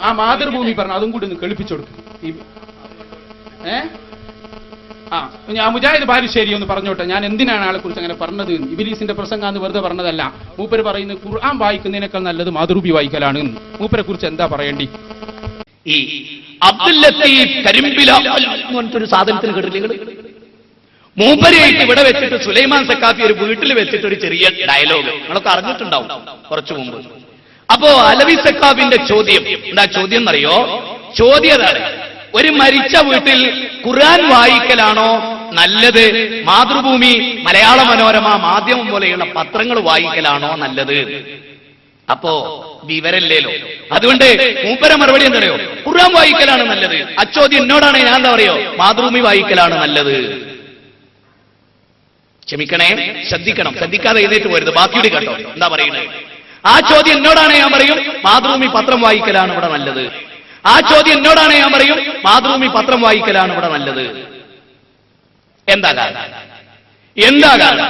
ആ മാതൃഭൂമി പറഞ്ഞു, അതും കൂടി ഒന്ന് കേൾപ്പിച്ചു കൊടുക്കും. ഞാൻ മുജാഹിദ് ബാലുശ്ശേരി ഒന്ന് പറഞ്ഞോട്ടെ, ഞാൻ എന്തിനാണ് ആളെ കുറിച്ച് അങ്ങനെ പറഞ്ഞത്? ഇബ്ലീസിന്റെ പ്രസംഗാന്ന് വെറുതെ പറഞ്ഞതല്ല. മൂപ്പര് പറയുന്നത് ഖുർആൻ വായിക്കുന്നതിനേക്കാൾ നല്ലത് മാതൃഭൂമി വായിക്കലാണ്. മൂപ്പരെ കുറിച്ച് എന്താ പറയേണ്ടി? ഈ അബ്ദുൽ ലത്തീഫ് കരിമ്പില ഒരു സാധനത്തിന് കേട്ടില്ല, മൂപ്പരെയായിട്ട് ഇവിടെ വെച്ചിട്ട് സുലൈമാൻ സക്കാഫി ഒരു വീട്ടിൽ വെച്ചിട്ട് ഒരു ചെറിയ ഡയലോഗ് നിങ്ങളൊക്കെ അറിഞ്ഞിട്ടുണ്ടാവും കുറച്ചു മുമ്പ്. അപ്പോ അലവി സക്കാഫിന്റെ ചോദ്യം എന്താ? ചോദ്യം എന്നറിയോ? ചോദ്യതാണ്, ഒരു മരിച്ച വീട്ടിൽ ഖുർആൻ വായിക്കലാണോ നല്ലത്, മാതൃഭൂമി, മലയാള മനോരമ, മാധ്യമം പോലെയുള്ള പത്രങ്ങൾ വായിക്കലാണോ നല്ലത്? അപ്പോ വിവരല്ലേലോ. അതുകൊണ്ട് മൂപ്പര മറുപടി എന്തറിയോ? ഖുർആൻ വായിക്കലാണ് നല്ലത്. അച്ചോദ്യം എന്നോടാണ്, ഞാൻ എന്താ പറയോ? മാതൃഭൂമി വായിക്കലാണ് നല്ലത്. ക്ഷമിക്കണേ, ശ്രദ്ധിക്കണം, ശ്രദ്ധിക്കാതെ എഴുന്നേറ്റ് പോരുത്, ബാക്കിയുടെ കേട്ടോ എന്താ പറയുന്നത്. ആ ചോദ്യം എന്നോടാണ്, ഞാൻ പറയും മാതൃഭൂമി പത്രം വായിക്കലാണ് ഇവിടെ നല്ലത്. ആ ചോദ്യം എന്നോടാണ്, ഞാൻ പറയും മാതൃഭൂമി പത്രം വായിക്കലാണ് ഇവിടെ നല്ലത്. എന്താ കാരണം? എന്താ കാരണം?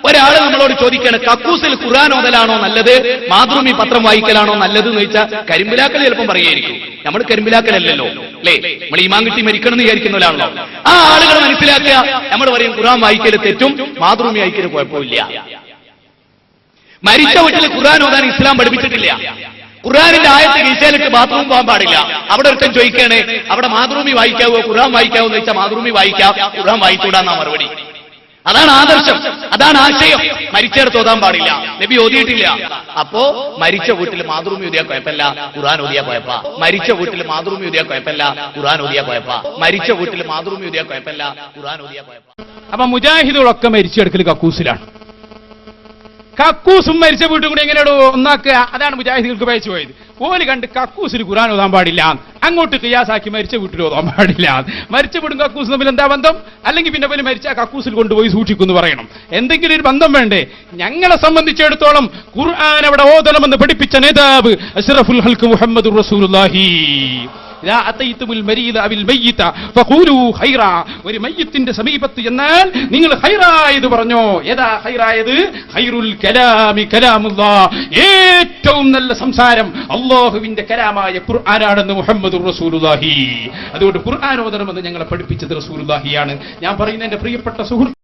ഒരാള് നമ്മളോട് ചോദിക്കാണ്, കക്കൂസിൽ ഖുർആൻ ഓതലാണോ നല്ലത്, മാതൃഭൂമി പത്രം വായിക്കലാണോ നല്ലത് എന്ന് ചോദിച്ചാൽ കരിമ്പിലാക്കൽ ചിലപ്പം പറയായിരിക്കും. നമ്മൾ കരിമ്പിലാക്കലല്ലോ അല്ലേ, നമ്മൾ ഈമാൻ കിട്ടി മരിക്കണം എന്ന് വിചാരിക്കുന്നവരാണല്ലോ. ആ ആളുകൾ മനസ്സിലാക്കുക, നമ്മൾ പറയും ഖുർആൻ വായിക്കൽ തെറ്റും, മാതൃഭൂമി വായിക്കൽ കുഴപ്പമില്ല. മരിച്ച വീട്ടിൽ ഖുർആൻ ഓതാൻ ഇസ്ലാം പഠിപ്പിച്ചിട്ടില്ല. ഖുർആനിന്റെ ആയത്ത് കീശയിലിട്ട് ബാത്റൂം പോകാൻ പാടില്ല. അവിടെ ഒരുത്തൻ ചോദിക്കാണ്, അവിടെ മാതൃഭൂമി വായിക്കാവോ ഖുർആൻ വായിക്കാവോ എന്ന് ചോദിച്ചാൽ മാതൃഭൂമി വായിക്കാം, ഖുർആൻ വായിച്ചൂടാന്നാ മറുപടി. അതാണ് ആദർശം, അതാണ് ആശയം. മരിച്ചെടുത്ത് ഓതാൻ പാടില്ല, നബി ഓതിയിട്ടില്ല. അപ്പോ മരിച്ച വീട്ടിൽ മാതൃഭൂമി ഓതിയാ കുഴപ്പമില്ല, ഖുർആൻ ഓതിയാ കുഴപ്പ. മരിച്ച വീട്ടിൽ മാതൃഭൂമി ഓതിയാ കുഴപ്പമില്ല, ഖുർആൻ ഓതിയാ കുഴപ്പ. മരിച്ച വീട്ടിൽ മാതൃഭൂമി ഓതിയാ കുഴപ്പമില്ല, ഖുർആൻ ഓതിയാ കുഴപ്പ. അപ്പൊ മുജാഹിദുകളൊക്കെ മരിച്ചെടുക്കൽ കക്കൂസിലാണ്. കക്കൂസും മരിച്ച വീട്ടും കൂടി എങ്ങനെയാണോ ഒന്നാക്കുക? അതാണ് മുജാഹിദുകൾക്ക് പയച്ചു പോയത്. ഓല് കണ്ട് കക്കൂസിൽ ഖുർആൻ ഓതാൻ പാടില്ല, അങ്ങോട്ട് ഖിയാസാക്കി മരിച്ച വീട്ടിൽ ഓതാൻ പാടില്ല. മരിച്ച വീടും കക്കൂസും തമ്മിൽ എന്താ ബന്ധം? അല്ലെങ്കിൽ പിന്നെ പോലും മരിച്ച കക്കൂസിൽ കൊണ്ടുപോയി സൂക്ഷിക്കുന്നു പറയണം. എന്തെങ്കിലും ഒരു ബന്ധം വേണ്ടേ? ഞങ്ങളെ സംബന്ധിച്ചിടത്തോളം ഖുർആൻ അവിടെ ഓതണമെന്ന് പഠിപ്പിച്ച നേതാവ് അഷ്റഫുൽ ഖൽഖ് മുഹമ്മദുർ റസൂലുള്ളാഹി. ഒരു മയ്യിത്തിന്റെ സമീപത്ത് എന്നാൽ നിങ്ങൾ ഹൈറായത് പറഞ്ഞോ. ഏതാ ഹൈറായത്? ഖൈറുൽ കലാമി കലാമുല്ലാഹ്, ഏറ്റവും നല്ല സംസാരം അല്ലാഹുവിന്റെ കലാമായ ഖുർആനാണെന്ന് മുഹമ്മദുർ റസൂലുള്ളാഹി. അതുകൊണ്ട് ഖുർആൻ ഓതണമെന്ന് ഞങ്ങളെ പഠിപ്പിച്ചത് റസൂലുള്ളാഹിയാണ്. ഞാൻ പറയുന്ന എന്റെ പ്രിയപ്പെട്ട സുഹൃത്ത്